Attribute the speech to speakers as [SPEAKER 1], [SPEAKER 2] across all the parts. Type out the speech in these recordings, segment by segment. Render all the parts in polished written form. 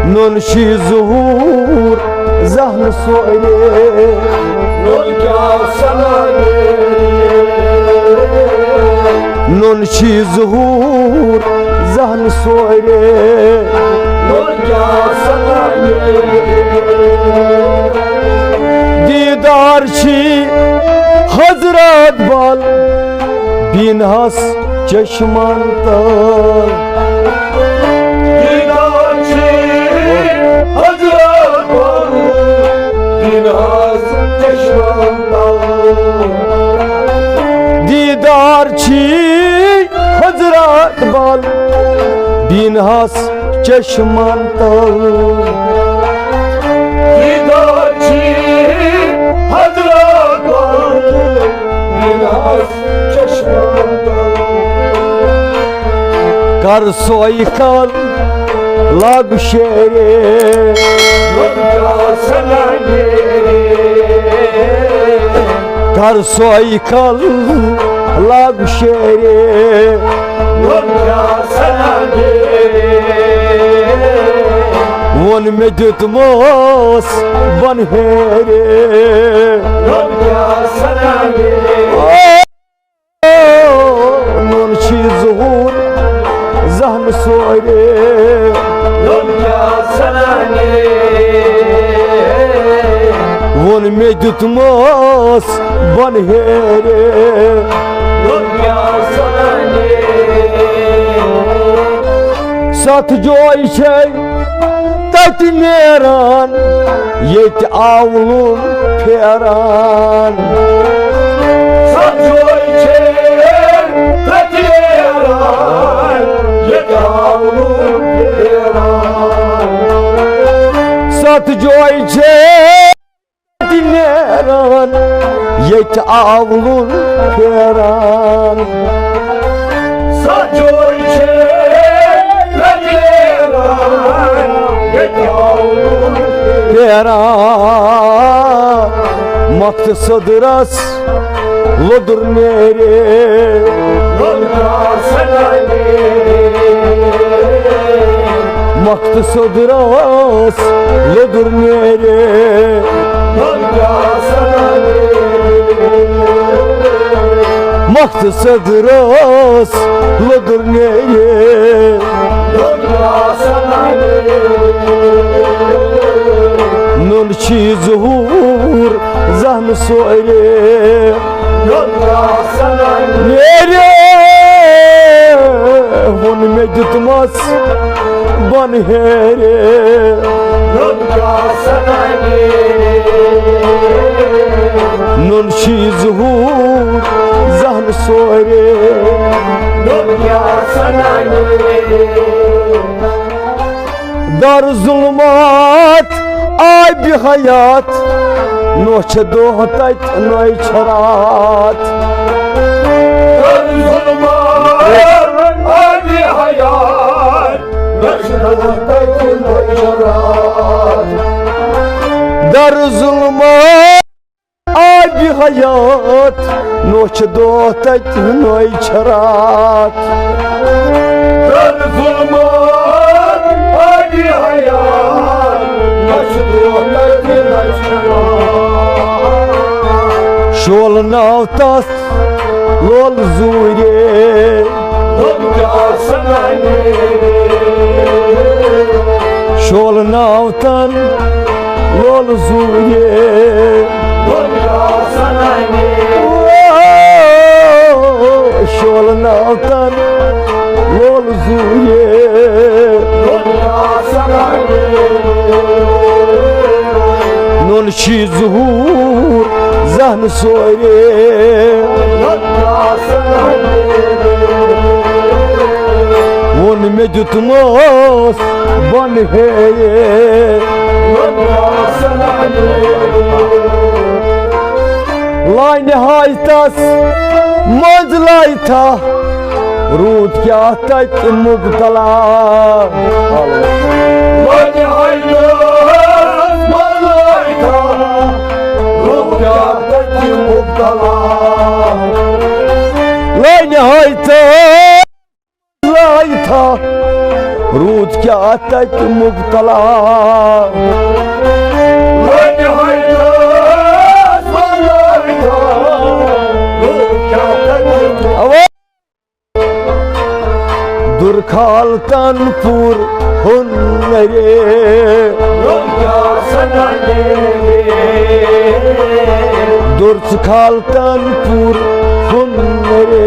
[SPEAKER 1] ننشي زهور زهن صعلي ننشي زهور زهن صعلي دیدار چی حضرت بال بینهاس چشمان تر
[SPEAKER 2] دیدار چی حضرت بال بینهاس چشمان تر
[SPEAKER 1] دیدار چی حضرت بال بینهاس چشمان تر कर सोई कल लाग शेरे कर सोई कल लाग शेरे वन में जुतमोस बन हेरे नून शी ज़हूर ज़हन सोरे वन में जुतमोस बन हेरे सत जोई छे तत नेरान येत आवलुन फेरान
[SPEAKER 2] सत जोई छे तत नेरान येत आवलुन फेरान
[SPEAKER 1] सत जोई छे तत नेरान येत आवलुन फेरान
[SPEAKER 2] सत जोई छे
[SPEAKER 1] तेरा मकसद रस लुदुर मेरे मकसद रस लुदुर मेरे मकसद रस लुदुर मेरे नूनशी ज़हूर ज़हन सोरे मेरे वन में जुतमस बन हेरे नूनशी ज़हूर ज़हन सोरे दर ज़ुल्मात आय बिहयात नोच दोह तत नई छरात
[SPEAKER 2] दर ज़ुल्मात आय बिहयात नोच दोह तत नई छरात
[SPEAKER 1] दर ज़ुल्मात आय बिहयात नोच दोह तत नई छरात
[SPEAKER 2] दर ज़ुल्मात आय बिहयात
[SPEAKER 1] शोल नाव तस लोल जूरे शोल नाव तन लोल जूरे शोल नाव तन लोल जूरे नूनशी ज़हूर ज़हन सोरे वन में जुतमोस बन हेरे लाइन हाय तस मंज लाई था रूद क्या तक मुबतला لا نهايته था रूद क्या तक मुब्तला दुर्खाल कानपुर हुन्नरे दुर्खाल कानपुर हुन्नरे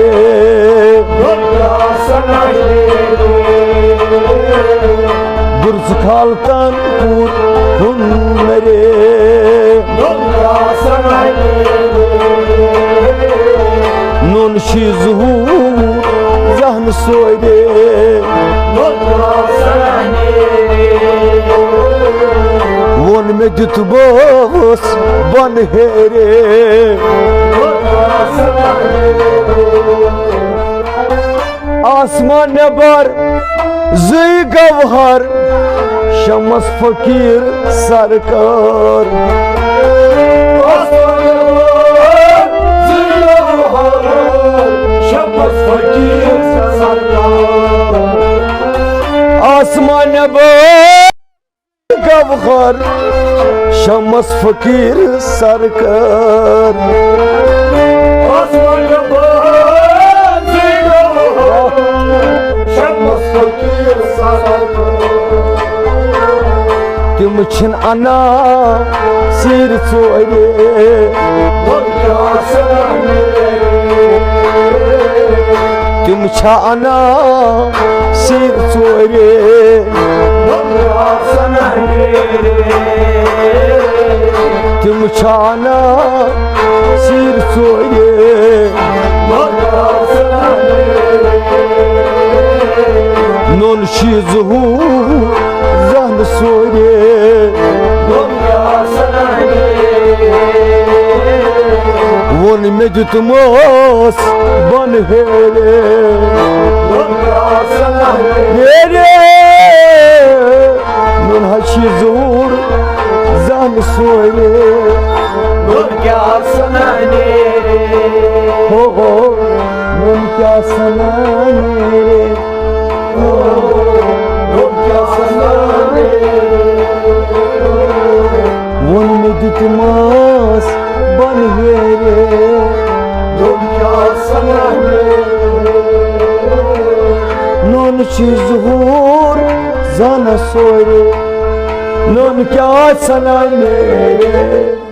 [SPEAKER 1] दुर्खाल कानपुर हुन्नरे नून शी ज़हूर जहन सोरे वोन में दित बोस बन हेरे आसमान नबर ज़ई गवहर शमस फकीर सरकार आसमान गवहर शमस फकीर सरकार तिम छिन अना सिर चोरे तिम छा अना सिर चोरे तिम छा अना सिर चोरे नून शी ज़हूर जहन सोरे वोन में दित मोस बन हेरे नून शी ज़हूर जहन सोरे हो नून क्या सनाने वोन में दित मोस बन हेरे नून शी ज़हूर जहन सोरे नून क्या सनाने